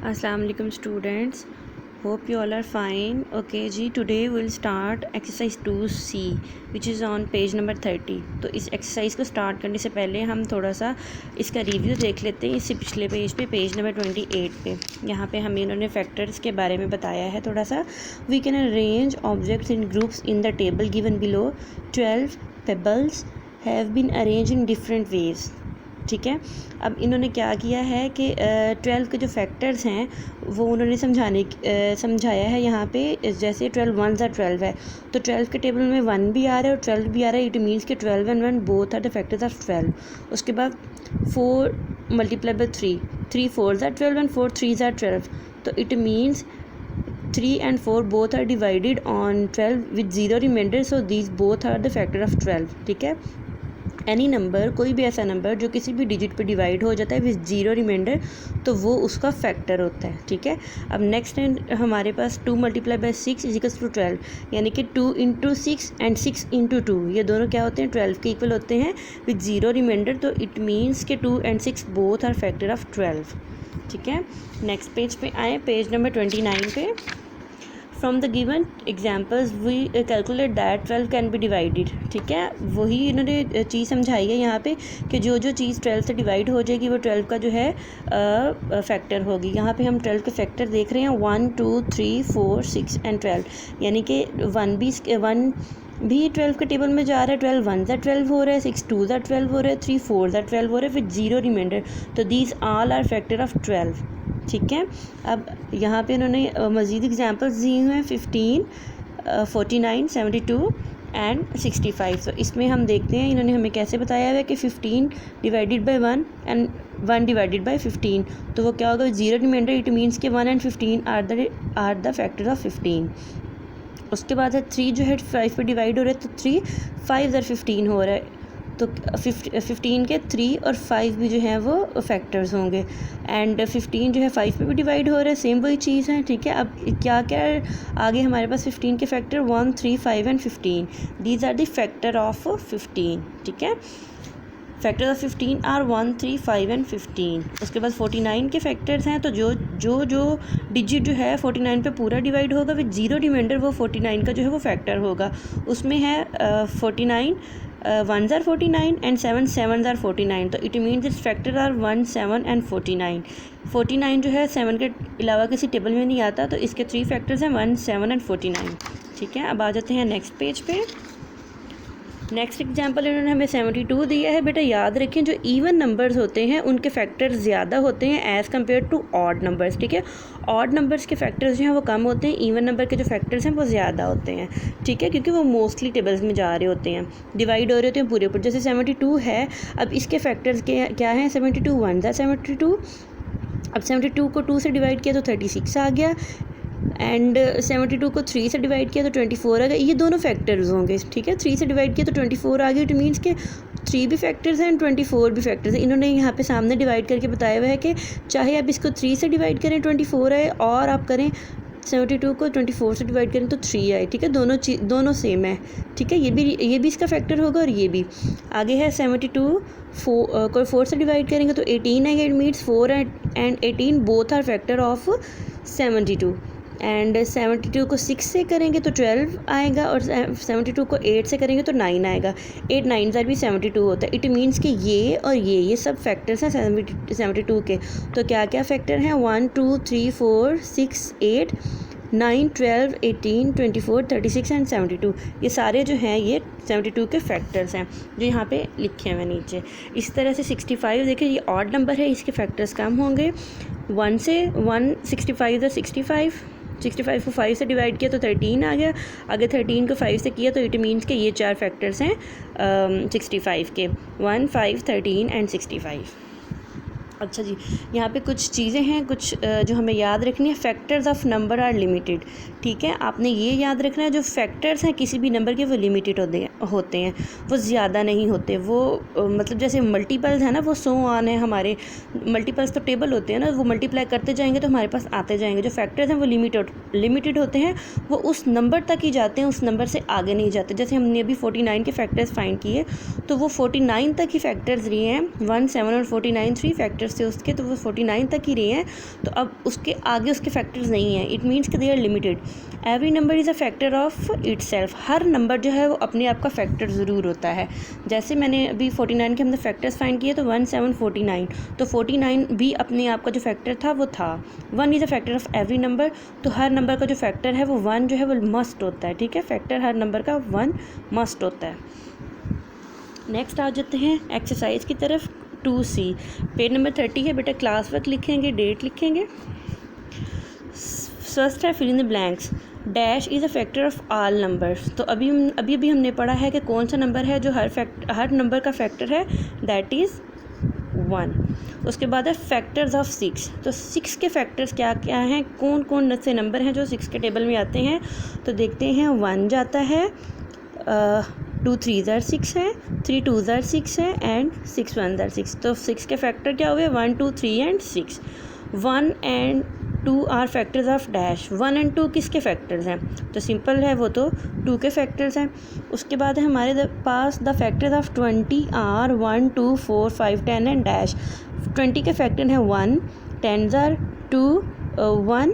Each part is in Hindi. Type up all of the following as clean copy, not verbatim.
अस्सलाम वालेकुम students, hope you all are fine. Okay जी, today will start exercise 2C which is on page number 30. तो इस एक्सरसाइज को स्टार्ट करने से पहले हम थोड़ा सा इसका रिव्यू देख लेते हैं. इससे पिछले पेज पे पेज नंबर 28 पे यहाँ पे हमें इन्होंने फैक्टर्स के बारे में बताया है थोड़ा सा. We can arrange objects in groups in the table given below. 12 pebbles have been arrange in different ways. ठीक है, अब इन्होंने क्या किया है कि 12 के जो फैक्टर्स हैं वो उन्होंने समझाया है यहाँ पे. जैसे 12 1 ज़ा 12 है तो 12 के टेबल में 1 भी आ रहा है और 12 भी आ रहा है. इट मीन्स कि 12 and 1 both are the factors of 12. उसके बाद 4 मल्टीप्लाई बाई 3 4 ज़ा 12 एंड 4 3 ज़ा 12. तो it means 3 and 4 both are divided on 12 with 0 remainder, so these both are the factor of 12. ठीक है, एनी नंबर, कोई भी ऐसा नंबर जो किसी भी डिजिट पे डिवाइड हो जाता है विद 0 रिमाइंडर तो वो उसका फैक्टर होता है. ठीक है, अब नेक्स्ट है हमारे पास 2 मल्टीप्लाई बाई 6 इजिकल्स टू 12, यानी कि 2 इंटू 6 एंड 6 इंटू 2 ये दोनों क्या होते हैं 12 के इक्वल होते हैं विद 0 रिमाइंडर. तो इट मीन्स के 2 and 6 both are factor of 12. ठीक है, नेक्स्ट पेज पे आए, पेज नंबर 29 पे. From the given examples we calculate that 12 can be divided. ठीक है, वही इन्होंने चीज़ समझाई है यहाँ पे कि जो जो चीज़ 12 से डिवाइड हो जाएगी वो 12 का जो है फैक्टर होगी. यहाँ पे हम 12 के फैक्टर देख रहे हैं 1 2 3 4 6 एंड 12, यानी कि 1 भी 12 के टेबल में जा रहा है. 12 1 ज़ा 12 हो रहा है, 6 2 ज़ा 12 हो रहा है, 3 4 ज़ा 12 हो रहा है विद 0 रिमाइंडर. तो these all are factor of 12. ठीक है, अब यहाँ पे इन्होंने मज़ीद एग्जांपल्स दिए हुए हैं 15 49 72 एंड 65. तो इसमें हम देखते हैं इन्होंने हमें कैसे बताया हुआ है कि 15 divided by 1 and 1 divided by 15 तो वो क्या होगा 0 रिमाइंडर. इट मीन्स के 1 and 15 are the factor of 15. उसके बाद है 3 जो है 5 पे डिवाइड हो रहा है तो 3 5 ज़र 15 हो रहा है. तो 15 के 3 और 5 भी जो है वो फैक्टर्स होंगे. एंड 15 जो है 5 पे भी डिवाइड हो रहा है, सेम वही चीज़ है. ठीक है, अब क्या क्या आगे हमारे पास 15 के factor 1 3 5 and 15. These are the factor of 15. ठीक है, फैक्टर ऑफ 15 आर 1 3 5 एंड 15. उसके बाद 49 के फैक्टर्स हैं. तो जो डिजिट जो है 49 पे पूरा डिवाइड होगा विद 0 रिमाइंडर वो 49 का जो है वो फैक्टर होगा. उसमें है 49 1 ज़ार 49 एंड 7 7 ज़ार 49. तो it means its factor are 1 7 and 49. 49 जो है 7 के अलावा किसी टेबल में नहीं आता तो इसके 3 फैक्टर्स हैं 1 7 एंड 49. ठीक है, अब आ जाते हैं नेक्स्ट पेज पे. नेक्स्ट एग्जांपल इन्होंने हमें 72 दिया है. बेटा याद रखें जो इवन नंबर्स होते हैं उनके फैक्टर्स ज़्यादा होते हैं as compare to odd numbers. ठीक है, ऑड नंबर्स के फैक्टर्स जो हैं वो कम होते हैं, इवन नंबर के जो फैक्टर्स हैं वो ज़्यादा होते हैं. ठीक है, क्योंकि वो मोस्टली टेबल्स में जा रहे होते हैं, डिवाइड हो रहे होते हैं पूरे पर. जैसे 72 है, अब इसके फैक्टर्स क्या हैं 72 1 ज़ा 72. अब 72 को 2 से डिवाइड किया तो 36 आ गया एंड 72 को 3 से डिवाइड किया तो 24 आ गया. ये दोनों फैक्टर्स होंगे. ठीक है, 3 से डिवाइड किया तो 24 आ गया. इट मीन्स के 3 भी फैक्टर्स हैं एंड 24 भी फैक्टर्स हैं. इन्होंने यहाँ पे सामने डिवाइड करके बताया हुआ है कि चाहे आप इसको 3 से डिवाइड करें 24 आए और आप करें 72 को 24 से डिवाइड करें तो 3 आए. ठीक है, दोनों सेम है. ठीक है, ये भी इसका फैक्टर होगा और ये भी. आगे है 72 को 4 से डिवाइड करेंगे तो 18 आएगा. It means 4 and 18 both are factor of 72. And 72 को 6 से करेंगे तो 12 आएगा और 72 को 8 से करेंगे तो 9 आएगा. 8 9 ज़ार भी 72 होता है. इट मीन्स कि ये और ये सब फैक्टर्स हैं 72 के. तो क्या क्या फैक्टर हैं 1 2 3 4 6 8 9 12 18 24 36 एंड 72. ये सारे जो हैं ये 72 के फैक्टर्स हैं जो यहाँ पे लिखे हुए नीचे. इस तरह से 65 देखिए ये ऑड नंबर है, इसके फैक्टर्स कम होंगे. 1 से 165 द 65 को 5 से डिवाइड किया तो 13 आ गया. अगर 13 को 5 से किया तो इट मीन्स के ये 4 फैक्टर्स हैं 65 के 1 5 13 एंड 65. अच्छा जी, यहाँ पे कुछ चीज़ें हैं कुछ जो हमें याद रखनी है. Factors of number are limited. ठीक है, आपने ये याद रखना है जो फैक्टर्स हैं किसी भी नंबर के वो लिमिटेड होते हैं, वो ज़्यादा नहीं होते. वो मतलब जैसे मल्टीपल्स है ना, वो सो ऑन है हमारे मल्टीपल्स तो टेबल होते हैं ना, वो मल्टीप्लाई करते जाएंगे तो हमारे पास आते जाएंगे. जो फैक्टर्स हैं वो लिमिटेड होते हैं, वो उस नंबर तक ही जाते हैं, उस नंबर से आगे नहीं जाते. जैसे हमने अभी 49 के फैक्टर्स फाइंड किए तो वो 49 तक ही फैक्टर्स लिए हैं. 1 7 और 49 3 फैक्टर्स फैक्टर्स थे उसके, तो वो 49 तक ही रहे हैं, तो अब उसके आगे उसके फैक्टर्स नहीं हैं। इट मीन्स कि they are limited. Every number is a factor of itself. हर नंबर जो है वो अपने आप का फैक्टर ज़रूर होता है। जैसे मैंने अभी 49 के हमने फैक्टर्स फाइंड किए, तो 1 7 49, तो 49 भी अपने आप का जो फैक्टर था वो था। 1 is a factor of every number, तो हर नंबर का जो फैक्टर है वो 1 जो है वो मस्ट होता है। ठीक है, फैक्टर हर नंबर का 1 मस्ट होता है। नेक्स्ट आ जाते हैं एक्सरसाइज की तरफ। 2C पेज नंबर 30 है बेटा। क्लास वर्क लिखेंगे, डेट लिखेंगे। फर्स्ट है fill in the blanks. Dash is a factor of all numbers. तो अभी हमने पढ़ा है कि कौन सा नंबर है जो हर नंबर का फैक्टर है, दैट इज़ 1। उसके बाद है फैक्टर्स ऑफ 6। तो 6 के फैक्टर्स क्या क्या हैं, कौन कौन से नंबर हैं जो 6 के टेबल में आते हैं, तो देखते हैं। 1 जाता है, 2 3 6 है, 3 2 6 है, एंड 6 1 6। तो 6 के फैक्टर क्या हुए, 1 2 3 and 6। 1 and 2 are factors of dash. 1 and 2 किसके फैक्टर्स हैं, तो सिंपल है, वो तो 2 के फैक्टर्स हैं। उसके बाद है हमारे पास the factors of 20 are 1 2 4 5 10 and dash. 20 के फैक्टर हैं 1 10 आर 2 1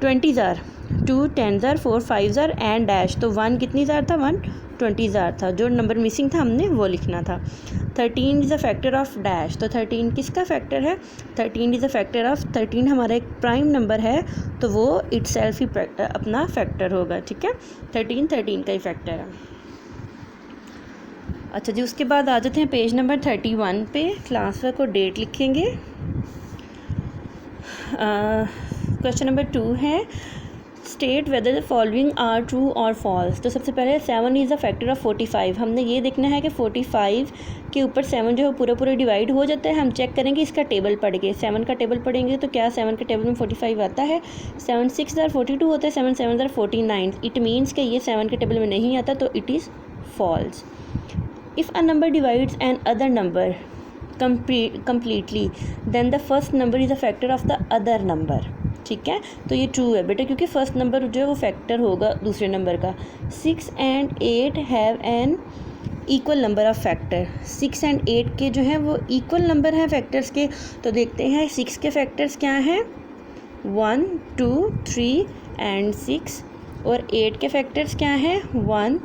20 जार 2 10 जार 4 5 जार एंड डैश। तो 1 कितनी जार था, 1 20 जार था। जो नंबर मिसिंग था हमने वो लिखना था। 13 is a factor of dash. तो 13 किसका फैक्टर है, 13 इज़ अ फैक्टर ऑफ, 13 हमारा एक प्राइम नंबर है, तो वो इटसेल्फ ही अपना फैक्टर होगा। ठीक है, 13 का ही फैक्टर है। अच्छा जी, उसके बाद आ जाते हैं पेज नंबर 31 पे। क्लास वर्क और डेट लिखेंगे। क्वेश्चन नंबर 2 है, state whether the following are true और फॉल्स। तो सबसे पहले 7 इज़ अ फैक्टर ऑफ 45। हमने ये देखना है कि 45 के ऊपर 7 जो है पूरा डिवाइड हो जाता है। हम चेक करेंगे इसका टेबल पढ़ के। 7 का टेबल पढ़ेंगे तो क्या 7 के टेबल में 45 आता है। 7 6 जार 42 होता है, 7 7 जार 49। इट मीन्स कि ये 7 के टेबल में नहीं आता, तो it is false. If a number divides another number completely, then the first number is a factor of the other number। ठीक है, तो ये ट्रू है बेटा, क्योंकि फर्स्ट नंबर जो है वो फैक्टर होगा दूसरे नंबर का। 6 and 8 have an equal number of factor. 6 and 8 के जो है वो इक्वल नंबर हैं फैक्टर्स के। तो देखते हैं 6 के फैक्टर्स क्या हैं, 1 2 3 एंड 6, और 8 के फैक्टर्स क्या हैं, 1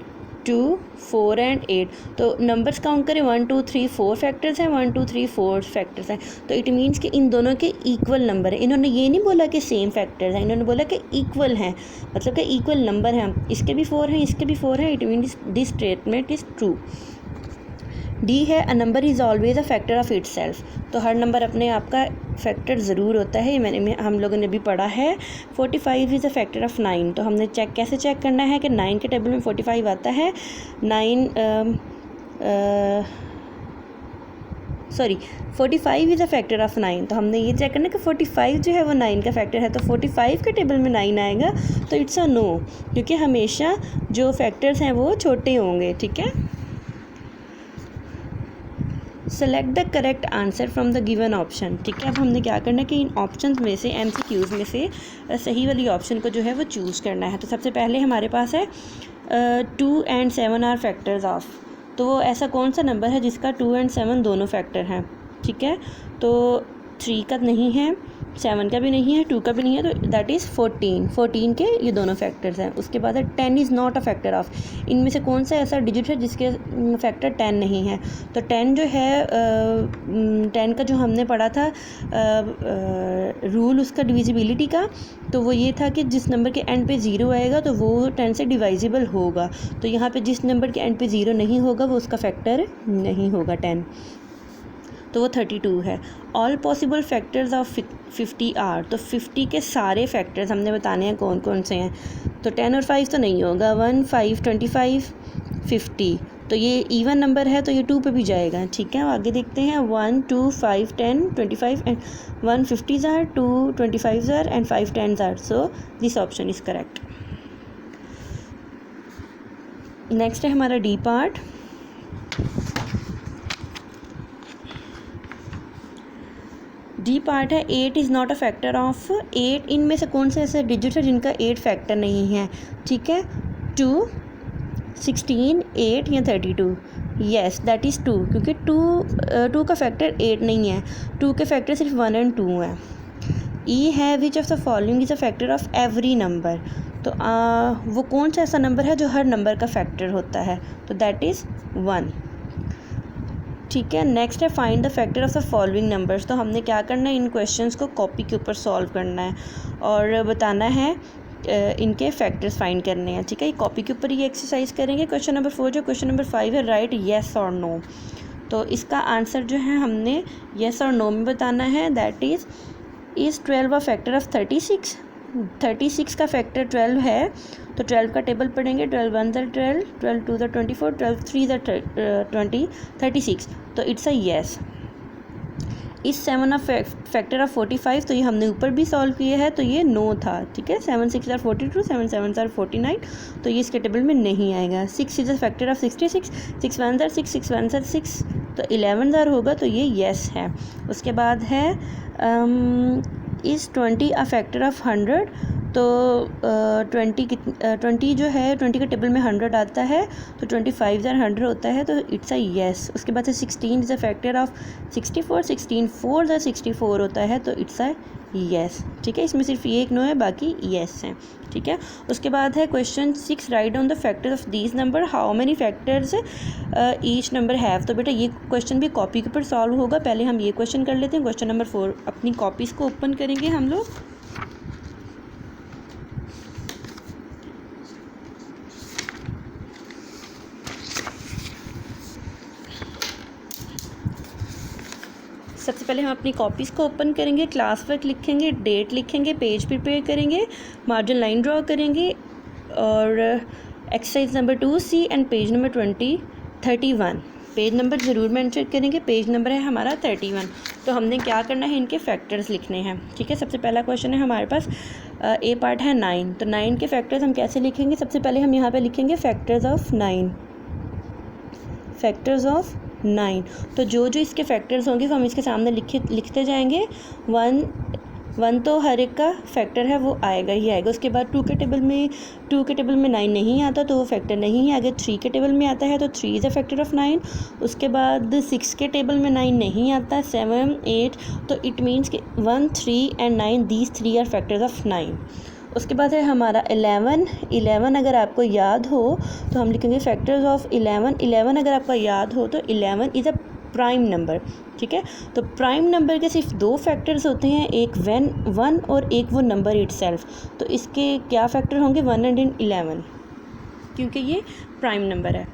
2 4 एंड 8। तो नंबर्स काउंट करें, 1 2 3 4 फैक्टर्स हैं, 1 2 3 4 फैक्टर्स हैं। तो इट मीन्स कि इन दोनों के इक्वल नंबर है। इन्होंने ये नहीं बोला कि सेम फैक्टर्स हैं, इन्होंने बोला कि इक्वल हैं, मतलब कि इक्वल नंबर हैं। इसके भी 4 हैं, इसके भी 4 हैं, it means this statement is true. D है, a number is always a factor of itself. तो हर नंबर अपने आप का फैक्टर ज़रूर होता है। हम लोगों ने भी पढ़ा है। 45 इज़ अ फैक्टर ऑफ 9। तो हमने कैसे चेक करना है कि 9 के टेबल में 45 आता है। 45 इज़ अ फैक्टर ऑफ 9। तो हमने ये चेक करना है कि 45 जो है वो 9 का फैक्टर है। तो 45 के टेबल में 9 आएगा, तो इट्स अ नो, क्योंकि हमेशा जो फैक्टर्स हैं वो छोटे होंगे। ठीक है, select the correct answer from the given option. ठीक है, अब हमने क्या करना है कि इन ऑप्शंस में से, MCQs में से सही वाली ऑप्शन को जो है वो चूज़ करना है। तो सबसे पहले हमारे पास है 2 and 7 आर फैक्टर्स ऑफ। तो वो ऐसा कौन सा नंबर है जिसका 2 and 7 दोनों फैक्टर हैं। ठीक है, तो 3 का नहीं है, 7 का भी नहीं है, 2 का भी नहीं है, तो दैट इज़ 14 के ये दोनों फैक्टर्स हैं। उसके बाद है 10 is not a factor of. इनमें से कौन सा ऐसा डिजिट है जिसके फैक्टर 10 नहीं है। तो 10 जो है 10 का जो हमने पढ़ा था रूल उसका डिविजिबिलिटी का, तो वो ये था कि जिस नंबर के एंड पे 0 आएगा तो वो 10 से डिवाइजिबल होगा। तो यहाँ पे जिस नंबर के एंड पे 0 नहीं होगा वो उसका फैक्टर नहीं होगा 10, तो वो 32 है। All possible factors of 50 are. तो 50 के सारे फैक्टर्स हमने बताने हैं कौन कौन से हैं। तो 10 और 5 तो नहीं होगा, 1 5 25 50। तो ये इवन नंबर है तो ये 2 पे भी जाएगा। ठीक है, आगे देखते हैं। 1 2 5 10 25 and 1 50 are, 2 25 are and 5 10 are. So this option is correct. Next है हमारा डी पार्ट। डी पार्ट है 8 is not a factor of 8। इनमें से कौन से ऐसे डिजिट है जिनका 8 फैक्टर नहीं है। ठीक है, 2 16 8 या 32। येस दैट इज़ 2, क्योंकि 2 का फैक्टर 8 नहीं है, 2 के फैक्टर सिर्फ 1 और 2 हैं। ई है which of the following is a factor of every number, तो वो कौन सा ऐसा नंबर है जो हर नंबर का फैक्टर होता है, तो दैट इज़ 1। ठीक है, नेक्स्ट है find the factor of the following numbers. तो हमने क्या करना है, इन क्वेश्चंस को कॉपी के ऊपर सॉल्व करना है और बताना है इनके फैक्टर्स फाइंड करने हैं। ठीक है, ये कॉपी के ऊपर ये एक्सरसाइज करेंगे। क्वेश्चन नंबर 4 जो क्वेश्चन नंबर 5 है, राइट येस और नो। तो इसका आंसर जो है हमने येस और नो में बताना है। That is 12 a factor of 36? 36 का फैक्टर 12 है, तो 12 का टेबल पढ़ेंगे। 12 1 ज़ा 12, 12 2 ज़ा 24, 12 3 ज़ा 20, 36, तो इट्स अ येस। इस 7 ऑफ फैक्टर ऑफ 45, तो ये हमने ऊपर भी सॉल्व किया है, तो ये नो था। ठीक है, 7 6 ज़ा 42, 7 7 ज़ा 49, तो ये इसके टेबल में नहीं आएगा। 6 इज़ अ फैक्टर ऑफ 66, 6 1 ज़ा 6, 6 1 ज़ा 6, तो 11 ज़ार होगा, तो ये येस है। उसके बाद है इज़ 20 अ फैक्टर ऑफ 100, तो 20 जो है 20 के टेबल में 100 आता है, तो 25 ज़ार 100 होता है, तो इट्स अ येस। उसके बाद है 16 इज़ अ फैक्टर ऑफ 64, 16 4 ज़ार 64 होता है, तो इट्स अ येस। ठीक है, इसमें सिर्फ ये एक नो है, बाकी येस है। ठीक है, उसके बाद है question 6, write down the factors of these number, how many factors each number have. तो बेटा ये क्वेश्चन भी कॉपी के ऊपर सॉल्व होगा। पहले हम ये क्वेश्चन कर लेते हैं। क्वेश्चन नंबर 4 अपनी कॉपीज़ को ओपन करेंगे हम लोग। सबसे पहले हम अपनी कॉपीज़ को ओपन करेंगे, क्लास वर्क लिखेंगे, डेट लिखेंगे, पेज प्रिपेयर करेंगे, मार्जिन लाइन ड्रॉ करेंगे और exercise number 2C and page number 31 page number ज़रूर मेंशन करेंगे। पेज नंबर है हमारा 31। तो हमने क्या करना है, इनके फैक्टर्स लिखने हैं। ठीक है, सबसे पहला क्वेश्चन है हमारे पास, ए पार्ट है 9, तो 9 के फैक्टर्स हम कैसे लिखेंगे। सबसे पहले हम यहाँ पे लिखेंगे फैक्टर्स ऑफ 9, फैक्टर्स ऑफ 9। तो जो जो इसके फैक्टर्स होंगे वो हम इसके सामने लिखते जाएंगे। 1 तो हर एक का फैक्टर है, वो आएगा ही आएगा। उसके बाद 2 के टेबल में 9 नहीं आता, तो वो फैक्टर नहीं है। आगे 3 के टेबल में आता है, तो 3 इज़ अ फैक्टर ऑफ 9। उसके बाद 6 के टेबल में 9 नहीं आता, 7 8, तो इट मीन्स कि 1 3 and 9 these 3 are factors of 9। उसके बाद है हमारा 11 अगर आपको याद हो तो हम लिखेंगे फैक्टर्स ऑफ 11 अगर आपका याद हो तो 11 इज़ अ प्राइम नंबर। ठीक है, तो प्राइम नंबर के सिर्फ 2 फैक्टर्स होते हैं, एक 1 और एक वो नंबर इटसेल्फ। तो इसके क्या फैक्टर होंगे, 1 एंड 11, क्योंकि ये प्राइम नंबर है।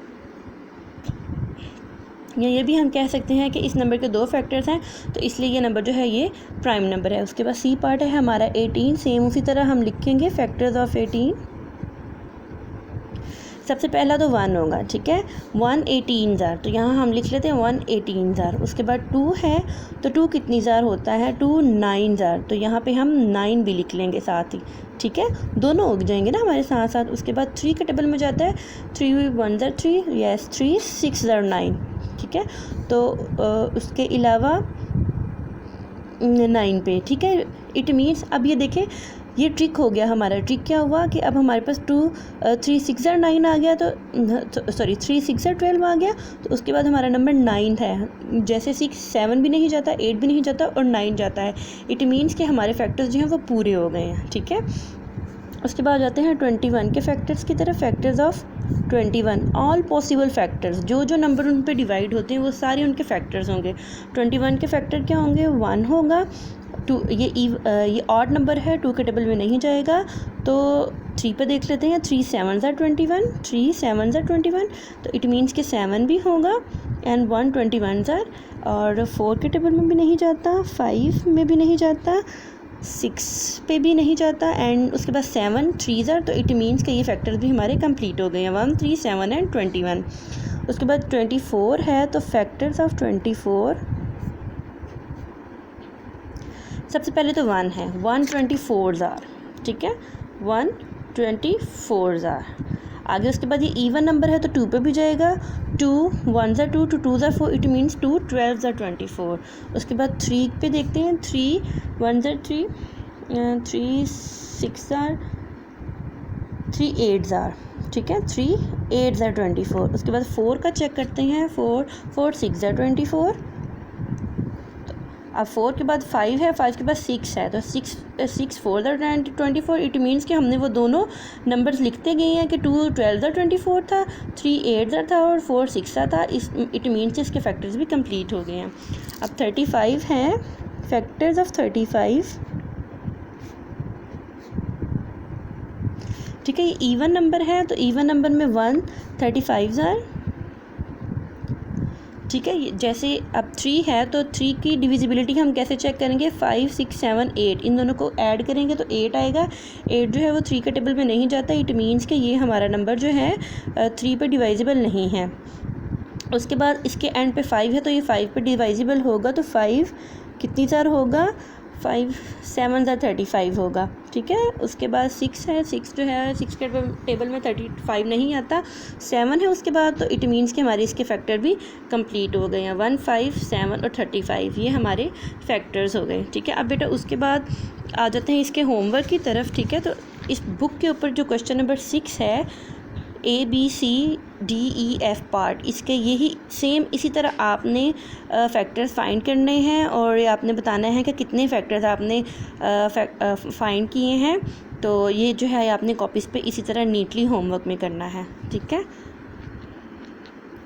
या ये भी हम कह सकते हैं कि इस नंबर के 2 फैक्टर्स हैं, तो इसलिए ये नंबर जो है ये प्राइम नंबर है। उसके बाद सी पार्ट है हमारा 18, सेम उसी तरह हम लिखेंगे फैक्टर्स ऑफ 18। सबसे पहला तो 1 होगा। ठीक है, 1 18 ज़ार, तो यहाँ हम लिख लेते हैं 1 18 ज़ार। उसके बाद 2 है, तो 2 कितनी ज़ार होता है, 2 9 ज़ार, तो यहाँ पे हम 9 भी लिख लेंगे साथ ही। ठीक है, दोनों उग जाएंगे ना हमारे साथ साथ। उसके बाद 3 के टेबल में जाता है, 3 1 ज़ार 3, यस 3 6 ज़ार 9। ठीक है, तो उसके अलावा 9 पे। ठीक है, इट मीन्स अब ये देखें, ये ट्रिक हो गया हमारा। ट्रिक क्या हुआ कि अब हमारे पास 3 6 ज़ार 9 आ गया, तो सॉरी 3 6 ज़ार 12 आ गया, तो उसके बाद हमारा नंबर 9 है। जैसे 6 7 भी नहीं जाता, 8 भी नहीं जाता और 9 जाता है। इट मीन्स कि हमारे फैक्टर्स जो हैं वो पूरे हो गए हैं। ठीक है, उसके बाद जाते हैं 21 के फैक्टर्स की तरफ। Factors of 21, all possible factors, जो जो नंबर उन पे डिवाइड होते हैं वो सारे उनके फैक्टर्स होंगे। 21 के फैक्टर क्या होंगे, 1 होगा। 2 ये ऑड नंबर है, 2 के टेबल में नहीं जाएगा, तो 3 पे देख लेते हैं। 3 7 ज़ार 21, 3 7 ज़ार 21, तो इट मीन्स कि 7 भी होगा एंड 1 21 ज़ार, और 4 के टेबल में भी नहीं जाता, 5 में भी नहीं जाता, 6 पे भी नहीं जाता, एंड उसके बाद 7 3 ज़ार, तो इट मीन्स कि ये फैक्टर्स भी हमारे कंप्लीट हो गए हैं, 1 3 7 एंड 21। उसके बाद 24 है, तो फैक्टर्स ऑफ 24, सबसे पहले तो 1 है, 124 ज़ार। ठीक है, 124 ज़ार। आगे उसके बाद ये इवन नंबर है, तो 2 पे भी जाएगा, 2 1 ज़ार 2, 2 ज़ार 4, इट मीन्स 2 12 ज़ार 24। उसके बाद 3 पे देखते हैं, 3 1 ज़ार 3, 3 6 ज़ार 3 8 ज़ार, ठीक है, 3 8 ज़ा 24। उसके बाद 4 का चेक करते हैं, 4 6 ज़ा 24। अब 4 के बाद 5 है, 5 के बाद 6 है, तो 6 4 ज़ा 24। इट मीन्स कि हमने वो दोनों नंबर्स लिखते गए हैं कि 2 12 ज़ा 24 था, 3 8 ज़ा था और 4 6 ज़ा था। इट मीन्स इसके फैक्टर्स भी कंप्लीट हो गए हैं। अब 35 हैं, फैक्टर्स ऑफ 35। ठीक है, ये इवन नंबर है, तो इवन नंबर में 1 35 ज़ा। ठीक है, जैसे अब 3 है तो 3 की डिविजिबिलिटी हम कैसे चेक करेंगे, 5 6 7 8, इन दोनों को ऐड करेंगे तो 8 आएगा। 8 जो है वो 3 के टेबल में नहीं जाता। इट मीन्स कि ये हमारा नंबर जो है 3 पे डिवाइजिबल नहीं है। उसके बाद इसके एंड पे 5 है, तो ये 5 पे डिवाइजिबल होगा, तो 5 कितनी ज़ार होगा, 5 7 ज़ा 35 होगा। ठीक है, उसके बाद 6 है, 6 जो है 6 के टेबल में 35 नहीं आता। 7 है उसके बाद, तो इट मीन्स कि हमारे इसके फैक्टर भी कंप्लीट हो गए हैं, 1 5 7 और 35, ये हमारे फैक्टर्स हो गए। ठीक है, अब बेटा उसके बाद आ जाते हैं इसके होमवर्क की तरफ। ठीक है, तो इस बुक के ऊपर जो क्वेश्चन नंबर 6 है, ABCDEF पार्ट, इसके यही सेम इसी तरह आपने फैक्टर्स फाइंड करने हैं और ये आपने बताना है कि कितने फैक्टर्स आपने फाइंड किए हैं। तो ये जो है आपने कॉपीज़ पे इसी तरह नीटली होमवर्क में करना है। ठीक है।